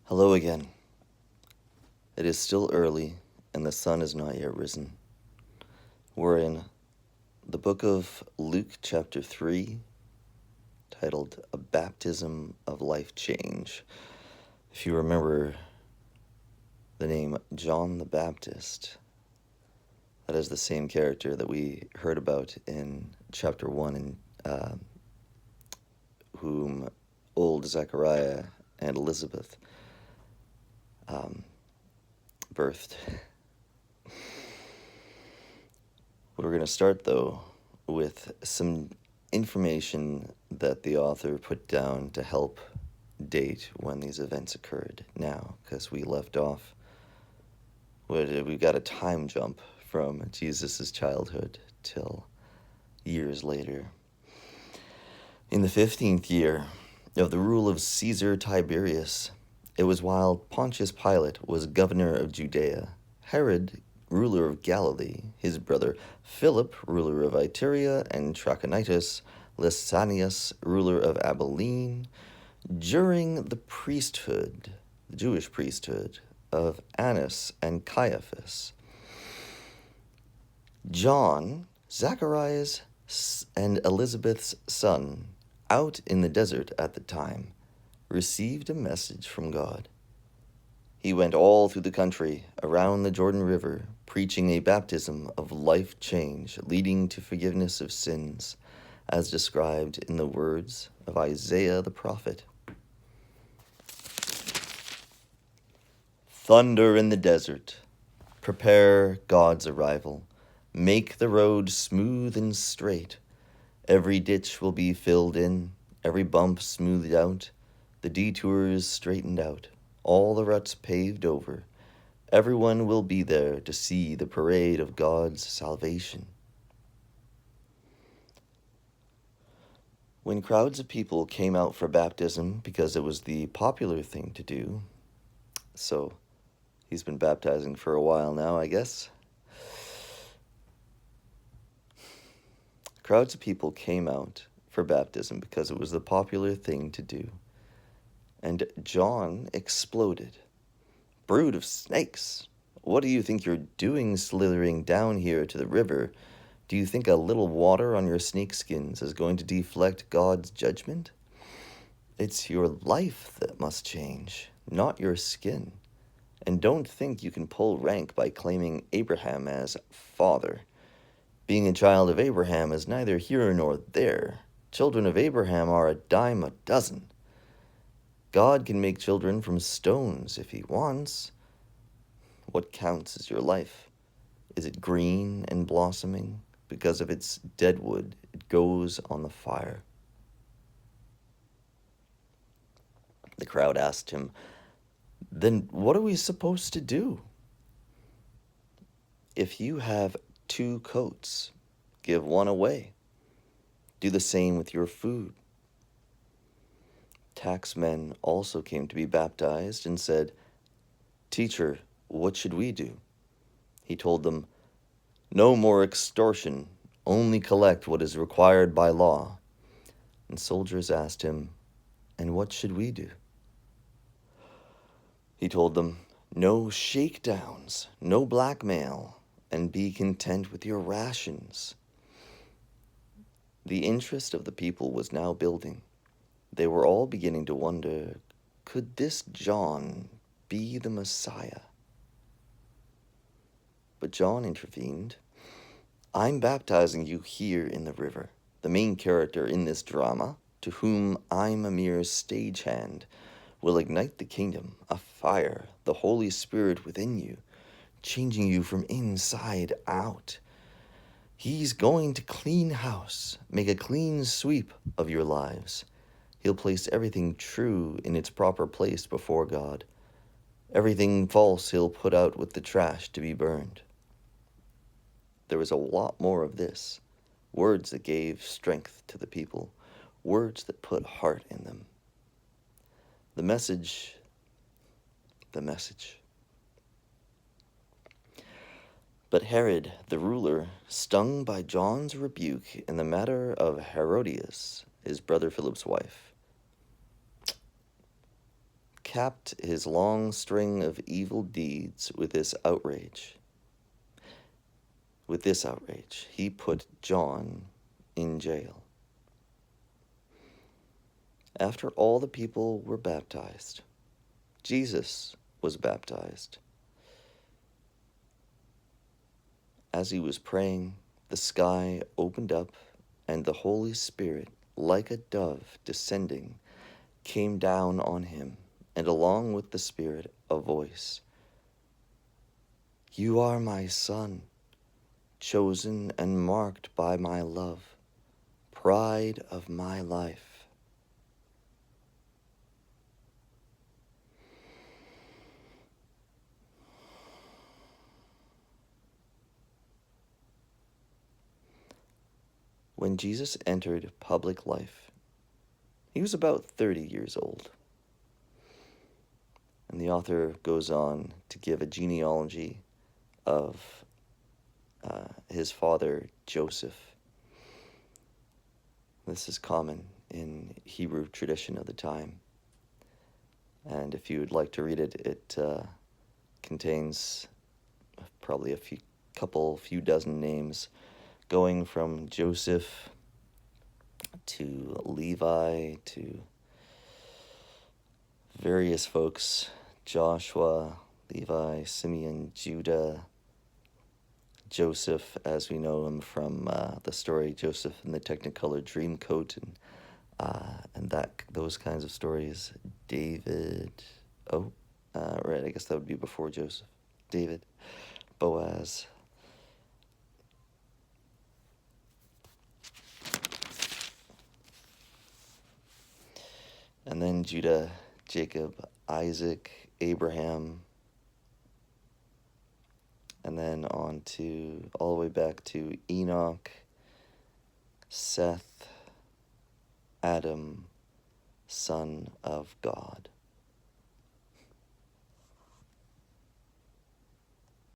Hello again. It is still early, and the sun is not yet risen. We're in the book of Luke, chapter 3, titled A Baptism of Life Change. If you remember the name John the Baptist, that is the same character that we heard about in chapter 1, whom old Zechariah and Elizabeth birthed. We're going to start, though, with some information that the author put down to help date when these events occurred now, because we left off, we got a time jump from Jesus' childhood till years later. In the 15th year of the rule of Caesar Tiberius, it was while Pontius Pilate was governor of Judea, Herod, ruler of Galilee, his brother Philip, ruler of Iturea and Trachonitis, Lysanias, ruler of Abilene, during the Jewish priesthood of Annas and Caiaphas. John, Zacharias and Elizabeth's son, out in the desert at the time, received a message from God. He went all through the country around the Jordan River, preaching a baptism of life change leading to forgiveness of sins, as described in the words of Isaiah the prophet. Thunder in the desert, prepare God's arrival. Make the road smooth and straight. Every ditch will be filled in, every bump smoothed out, the detours straightened out, all the ruts paved over. Everyone will be there to see the parade of God's salvation. When crowds of people came out for baptism because it was the popular thing to do, so he's been baptizing for a while now, I guess. Crowds of people came out for baptism because it was the popular thing to do. And John exploded. Brood of snakes! What do you think you're doing slithering down here to the river? Do you think a little water on your snakeskins is going to deflect God's judgment? It's your life that must change, not your skin. And don't think you can pull rank by claiming Abraham as father. Being a child of Abraham is neither here nor there. Children of Abraham are a dime a dozen. God can make children from stones if he wants. What counts is your life. Is it green and blossoming? Because of its dead wood, it goes on the fire. The crowd asked him, "Then what are we supposed to do?" "If you have 2 coats, give one away. Do the same with your food." Taxmen also came to be baptized and said, "Teacher, what should we do?" He told them, "No more extortion, only collect what is required by law." And soldiers asked him, "And what should we do?" He told them, "No shakedowns, no blackmail, and be content with your rations." The interest of the people was now building. They were all beginning to wonder, could this John be the Messiah? But John intervened. "I'm baptizing you here in the river, the main character in this drama, to whom I'm a mere stagehand, will ignite the kingdom, a fire, the Holy Spirit within you, changing you from inside out. He's going to clean house, make a clean sweep of your lives. He'll place everything true in its proper place before God. Everything false he'll put out with the trash to be burned." There was a lot more of this. Words that gave strength to the people. Words that put heart in them. The message. But Herod, the ruler, stung by John's rebuke in the matter of Herodias, his brother Philip's wife, capped his long string of evil deeds with this outrage. With this outrage, he put John in jail. After all the people were baptized, Jesus was baptized. As he was praying, the sky opened up, and the Holy Spirit, like a dove descending, came down on him, and along with the Spirit, a voice. "You are my Son, chosen and marked by my love, pride of my life." When Jesus entered public life, he was about 30 years old. And the author goes on to give a genealogy of his father, Joseph. This is common in Hebrew tradition of the time. And if you would like to read it, it contains probably a few dozen names, going from Joseph to Levi to various folks: Joshua, Levi, Simeon, Judah, Joseph, as we know him from the story Joseph in the Technicolor Dreamcoat, and those kinds of stories. David, right, I guess that would be before Joseph. David, Boaz. And then Judah, Jacob, Isaac, Abraham, and then on to all the way back to Enoch, Seth, Adam, son of God.